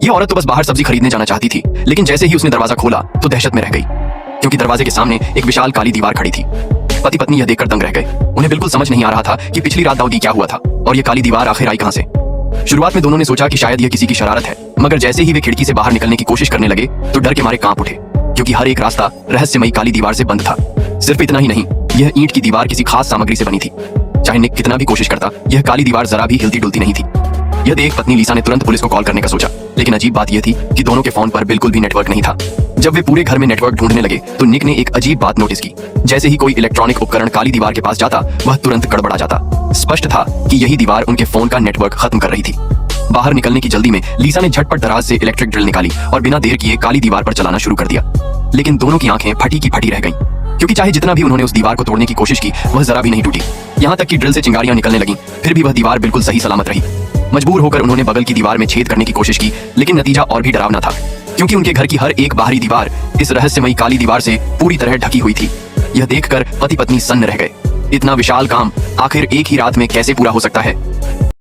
ये औरत तो बस बाहर सब्जी खरीदने जाना चाहती थी, लेकिन जैसे ही उसने दरवाजा खोला तो दहशत में रह गई, क्योंकि दरवाजे के सामने एक विशाल काली दीवार खड़ी थी। पति पत्नी यह देखकर दंग रह गए। उन्हें बिल्कुल समझ नहीं आ रहा था कि पिछली रात दाऊदी क्या हुआ था और ये काली दीवार आखिर आई कहां से। शुरुआत में दोनों ने सोचा कि शायद यह किसी की शरारत है, मगर जैसे ही वे खिड़की से बाहर निकलने की कोशिश करने लगे तो डर के मारे कांप उठे, क्योंकि हर एक रास्ता रहस्यमयी काली दीवार से बंद था। सिर्फ इतना ही नहीं, यह ईंट की दीवार किसी खास सामग्री से बनी थी। चाहे निक कितना भी कोशिश करता, यह काली दीवार जरा भी हिलती डुलती नहीं थी। यह देख पत्नी लीसा ने तुरंत पुलिस को कॉल करने का सोचा, लेकिन अजीब बात यह थी कि दोनों के फोन पर बिल्कुल भी नेटवर्क नहीं था। जब वे पूरे घर में नेटवर्क ढूंढने लगे तो निक ने एक अजीब बात नोटिस की। जैसे ही कोई इलेक्ट्रॉनिक उपकरण काली दीवार के पास जाता, वह तुरंत गड़बड़ा जाता। स्पष्ट था कि यही दीवार उनके फोन का नेटवर्क खत्म कर रही थी। बाहर निकलने की जल्दी में लीसा ने झटपट दराज से इलेक्ट्रिक ड्रिल निकाली और बिना देर किए काली दीवार पर चलाना शुरू कर दिया। लेकिन दोनों की आंखें फटी की फटी रह गईं, क्योंकि चाहे जितना भी उन्होंने उस दीवार को तोड़ने की कोशिश की, वह जरा भी नहीं टूटी। यहाँ तक कि ड्रिल से चिंगारियां निकलने लगीं, फिर भी वह दीवार बिल्कुल सही सलामत रही। मजबूर होकर उन्होंने बगल की दीवार में छेद करने की कोशिश की, लेकिन नतीजा और भी डरावना था, क्योंकि उनके घर की हर एक बाहरी दीवार इस रहस्यमयी काली दीवार से पूरी तरह ढकी हुई थी। यह देखकर पति पत्नी सन्न रह गए। इतना विशाल काम आखिर एक ही रात में कैसे पूरा हो सकता है।